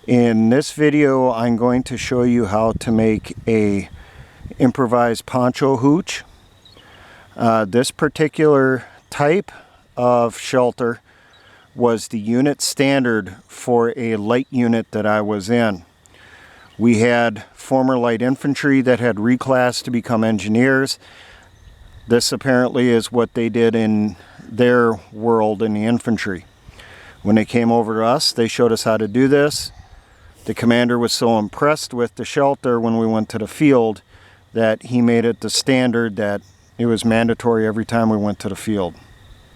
In this video, I'm going to show you how to make a improvised poncho hooch. This particular type of shelter was the unit standard for a light unit that I was in. We had former light infantry that had reclassed to become engineers. This apparently is what they did in their world in the infantry. When they came over to us, they showed us how to do this. The commander was so impressed with the shelter when we went to the field that he made it the standard that it was mandatory every time we went to the field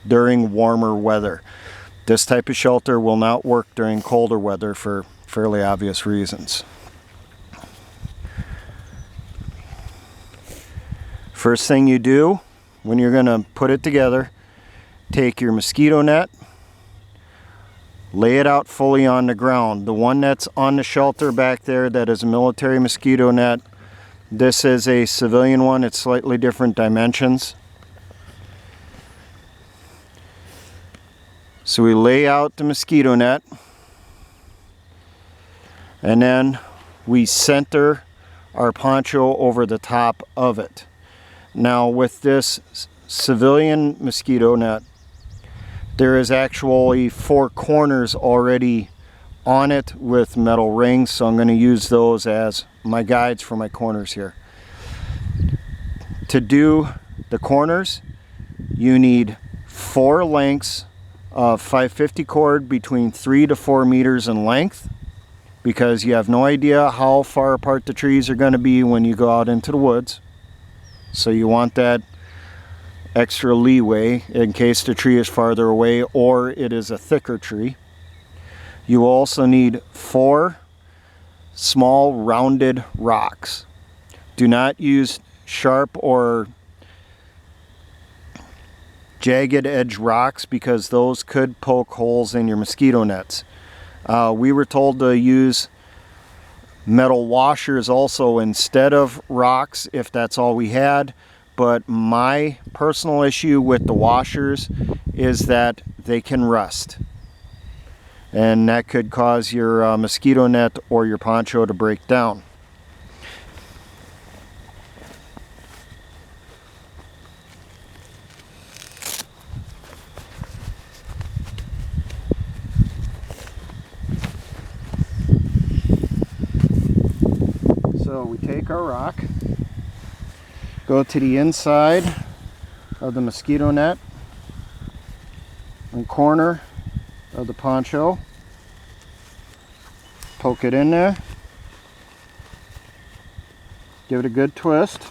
during warmer weather. This type of shelter will not work during colder weather for fairly obvious reasons. First thing you do when you're going to put it together, take your mosquito net, lay it out fully on the ground. The one that's on the shelter back there that is a military mosquito net, this is a civilian one. It's slightly different dimensions. So we lay out the mosquito net and then we center our poncho over the top of it. Now with this civilian mosquito net, there is actually 4 corners already on it with metal rings, so I'm going to use those as my guides for my corners here. To do the corners, you need 4 lengths of 550 cord between 3 to 4 meters in length, because you have no idea how far apart the trees are going to be when you go out into the woods. So you want that extra leeway in case the tree is farther away or it is a thicker tree. You also need 4 small rounded rocks. Do not use sharp or jagged edge rocks because those could poke holes in your mosquito nets. We were told to use metal washers also instead of rocks if that's all we had. But my personal issue with the washers is that they can rust. And that could cause your mosquito net or your poncho to break down. So we take our rock, go to the inside of the mosquito net and corner of the poncho, poke it in there, give it a good twist,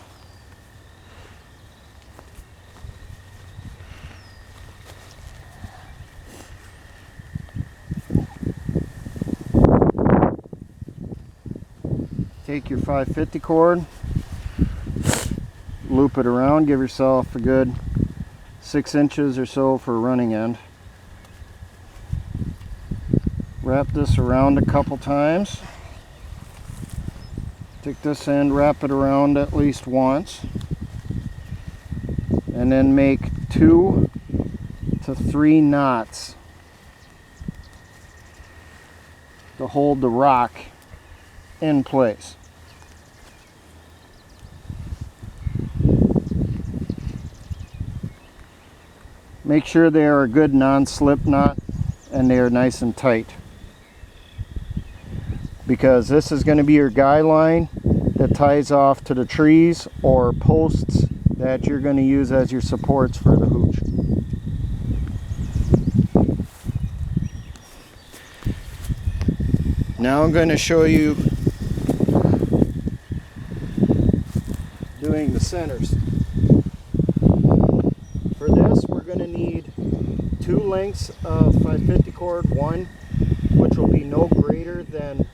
take your 550 cord, loop it around, give yourself a good 6 inches or so for a running end. Wrap this around a couple times. Take this end, wrap it around at least once, and then make 2 to 3 knots to hold the rock in place. Make sure they are a good non-slip knot and they are nice and tight, because this is going to be your guy line that ties off to the trees or posts that you're going to use as your supports for the hooch. Now I'm going to show you doing the centers. For this, we're going to need 2 lengths of 550 cord, one which will be no greater than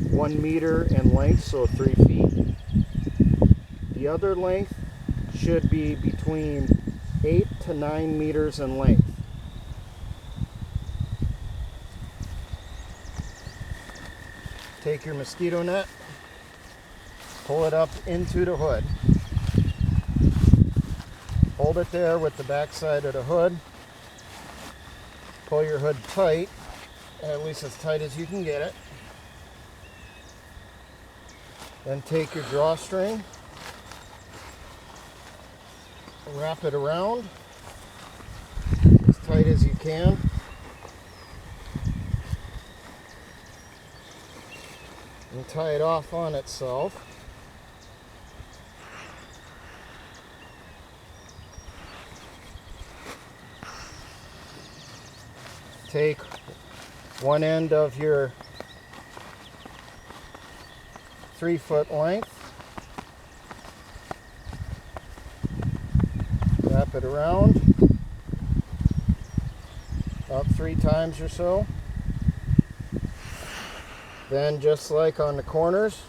1 meter in length, so 3 feet. The other length should be between 8 to 9 meters in length. Take your mosquito net, pull it up into the hood. Hold it there with the back side of the hood. Pull your hood tight, at least as tight as you can get it. Then take your drawstring, wrap it around as tight as you can. And tie it off on itself. Take one end of your 3-foot length, wrap it around about 3 times or so. Then, just like on the corners,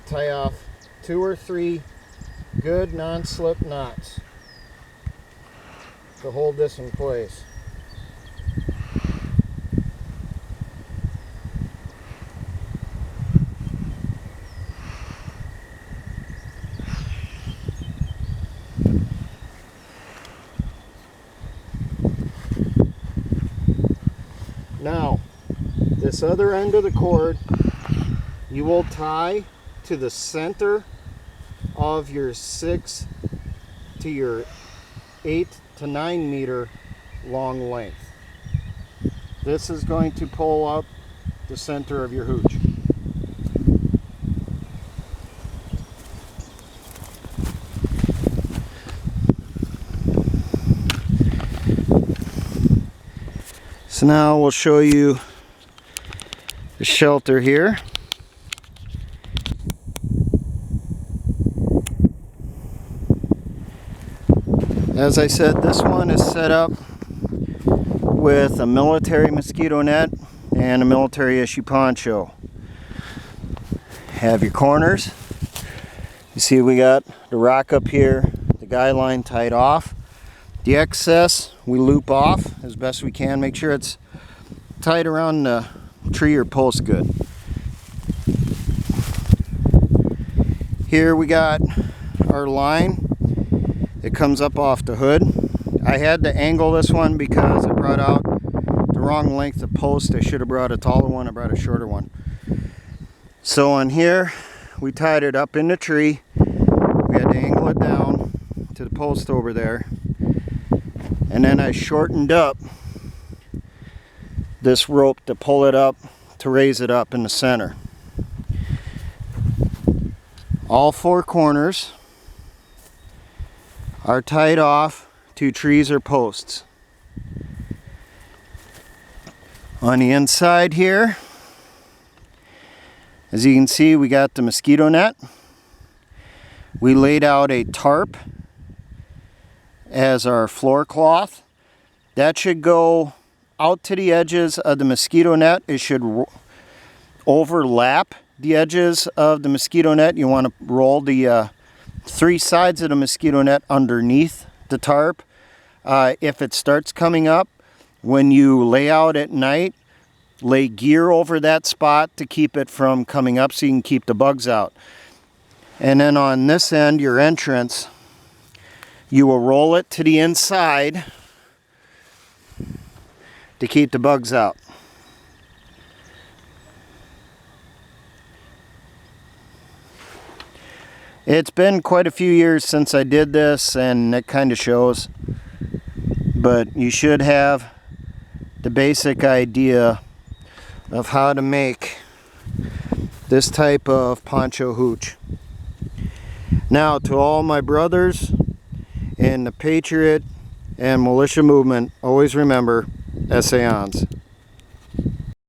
tie off 2 or 3 good non-slip knots to hold this in place. Now, this other end of the cord, you will tie to the center of your 6 to your 8 to 9 meter long length. This is going to pull up the center of your hooch. So now we'll show you the shelter here. As I said, this one is set up with a military mosquito net and a military issue poncho. Have your corners. You see we got the rock up here, the guy line tied off. The excess we loop off as best we can. Make sure it's tied around the tree or post good. Here we got our line. It comes up off the hood. I had to angle this one because I brought out the wrong length of post. I should have brought a taller one. I brought a shorter one. So on here, we tied it up in the tree. We had to angle it down to the post over there. And then I shortened up this rope to pull it up, to raise it up in the center. All 4 corners are tied off to trees or posts. On the inside here, as you can see, we got the mosquito net. We laid out a tarp as our floor cloth. That should go out to the edges of the mosquito net. It should overlap the edges of the mosquito net. You want to roll the 3 sides of the mosquito net underneath the tarp. If it starts coming up, when you lay out at night, lay gear over that spot to keep it from coming up so you can keep the bugs out. And then on this end, your entrance, you will roll it to the inside to keep the bugs out. It's been quite a few years since I did this, and it kind of shows. But you should have the basic idea of how to make this type of poncho hooch. Now, to all my brothers in the Patriot and militia movement, always remember, essayons.